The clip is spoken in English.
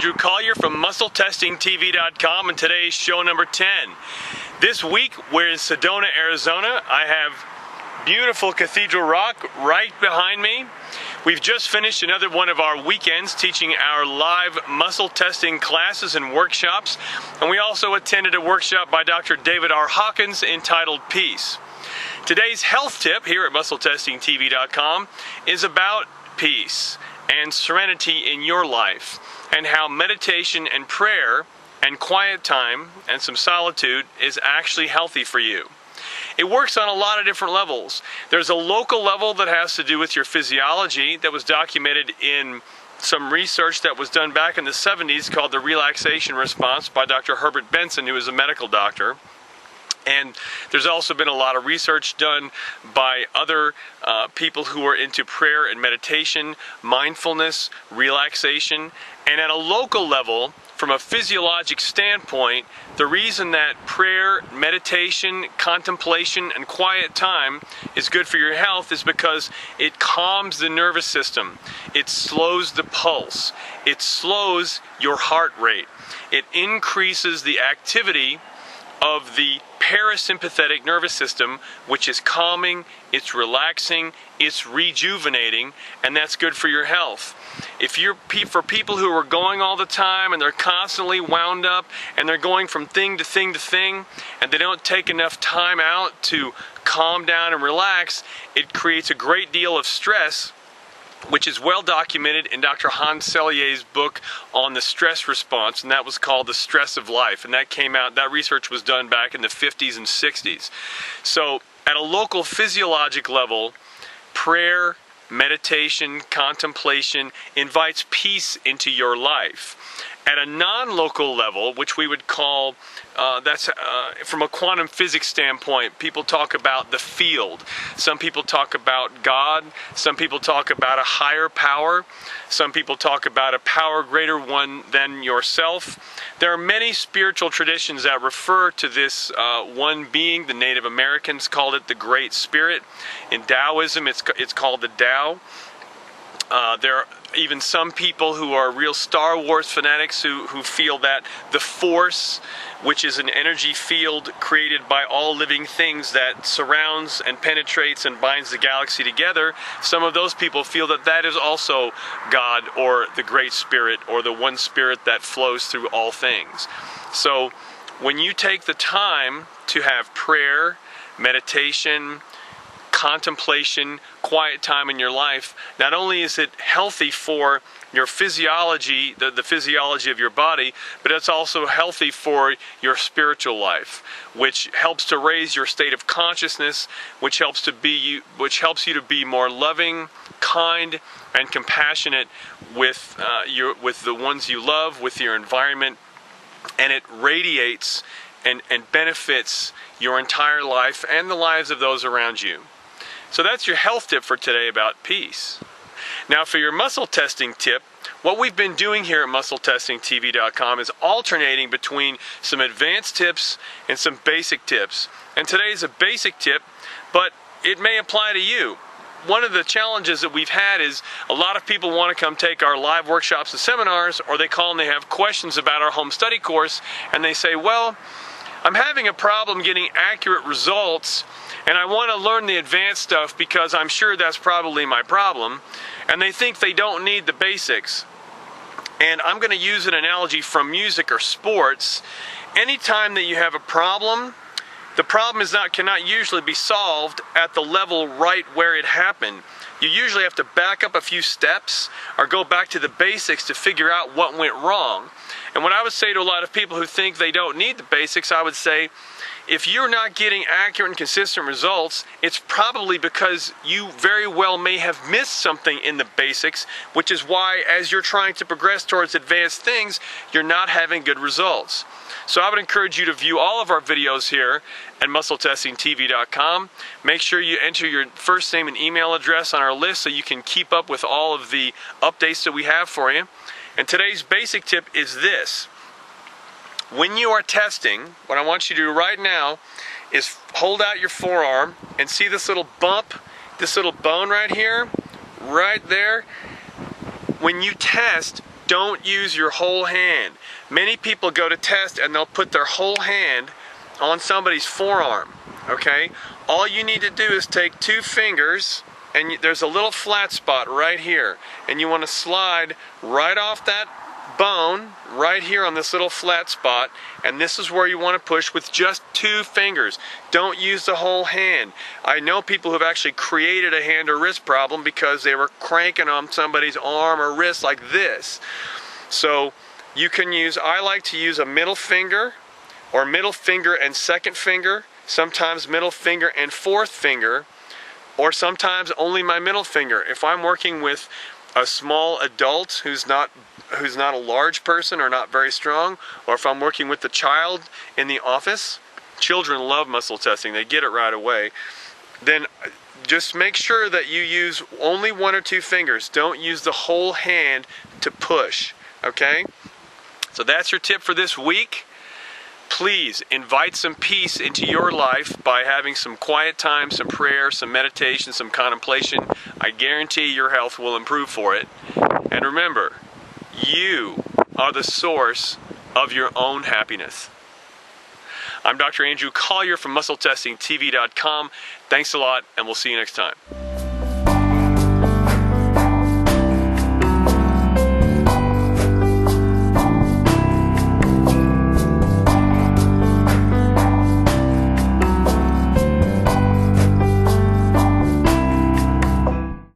Drew Collier from MuscleTestingTV.com, and today's show number 10. This week we're in Sedona, Arizona. I have beautiful Cathedral Rock right behind me. We've just finished another one of our weekends teaching our live muscle testing classes and workshops, and we also attended a workshop by Dr. David R. Hawkins entitled Peace. Today's health tip here at MuscleTestingTV.com is about peace and serenity in your life, and how meditation and prayer and quiet time and some solitude is actually healthy for you. It works on a lot of different levels. There's a local level that has to do with your physiology that was documented in some research that was done back in the 70s called the relaxation response by Dr. Herbert Benson, who is a medical doctor. And there's also been a lot of research done by other people who are into prayer and meditation, mindfulness, relaxation. And at a local level, from a physiologic standpoint, the reason that prayer, meditation, contemplation, and quiet time is good for your health is because it calms the nervous system. It slows the pulse. It slows your heart rate. It increases the activity of the parasympathetic nervous system, which is calming, it's relaxing, it's rejuvenating, and that's good for your health. If you're for people who are going all the time and they're constantly wound up and they're going from thing to thing to thing and they don't take enough time out to calm down and relax, it creates a great deal of stress, which is well documented in Dr. Hans Selye's book on the stress response, and that was called The Stress of Life, and that came out, that research was done back in the 50s and 60s. So at a local physiologic level, prayer, meditation, contemplation invites peace into your life. At a non-local level, which we would call, from a quantum physics standpoint, people talk about the field. Some people talk about God. Some people talk about a higher power. Some people talk about a power greater one than yourself. There are many spiritual traditions that refer to this one being. The Native Americans called it the Great Spirit. In Taoism, it's called the Tao. There are even some people who are real Star Wars fanatics who feel that the Force, which is an energy field created by all living things that surrounds and penetrates and binds the galaxy together, some of those people feel that that is also God or the Great Spirit or the one Spirit that flows through all things. So when you take the time to have prayer, meditation, contemplation, quiet time in your life, not only is it healthy for your physiology, the physiology of your body, but it's also healthy for your spiritual life, which helps to raise your state of consciousness, which helps you to be more loving, kind, and compassionate with the ones you love, with your environment, and it radiates and benefits your entire life and the lives of those around you. So that's your health tip for today about peace. Now for your muscle testing tip, what we've been doing here at MuscleTestingTV.com is alternating between some advanced tips and some basic tips. And today is a basic tip, but it may apply to you. One of the challenges that we've had is a lot of people want to come take our live workshops and seminars, or they call and they have questions about our home study course, and they say, well, I'm having a problem getting accurate results, and I want to learn the advanced stuff because I'm sure that's probably my problem, and they think they don't need the basics. And I'm going to use an analogy from music or sports. Anytime that you have a problem, the problem cannot usually be solved at the level right where it happened. You usually have to back up a few steps or go back to the basics to figure out what went wrong. And what I would say to a lot of people who think they don't need the basics, I would say, if you're not getting accurate and consistent results, it's probably because you very well may have missed something in the basics, which is why as you're trying to progress towards advanced things, you're not having good results. So I would encourage you to view all of our videos here at MuscleTestingTV.com. Make sure you enter your first name and email address on our list so you can keep up with all of the updates that we have for you. And today's basic tip is this. When you are testing, what I want you to do right now is hold out your forearm and see this little bump, this little bone right here, right there. When you test, don't use your whole hand. Many people go to test and they'll put their whole hand on somebody's forearm, okay? All you need to do is take 2 fingers, and there's a little flat spot right here, and you want to slide right off that bone right here on this little flat spot, and this is where you want to push with just 2 fingers. Don't use the whole hand. I know people who have actually created a hand or wrist problem because they were cranking on somebody's arm or wrist like this. So you can use, I like to use a middle finger, or middle finger and second finger, sometimes middle finger and fourth finger, or sometimes only my middle finger. If I'm working with a small adult who's not a large person or not very strong, or if I'm working with the child in the office, children love muscle testing, they get it right away, then just make sure that you use only 1 or 2 fingers. Don't use the whole hand to push, okay? So that's your tip for this week. Please invite some peace into your life by having some quiet time, some prayer, some meditation, some contemplation. I guarantee your health will improve for it. And remember, you are the source of your own happiness. I'm Dr. Andrew Collier from MuscleTestingTV.com. Thanks a lot, and we'll see you next time.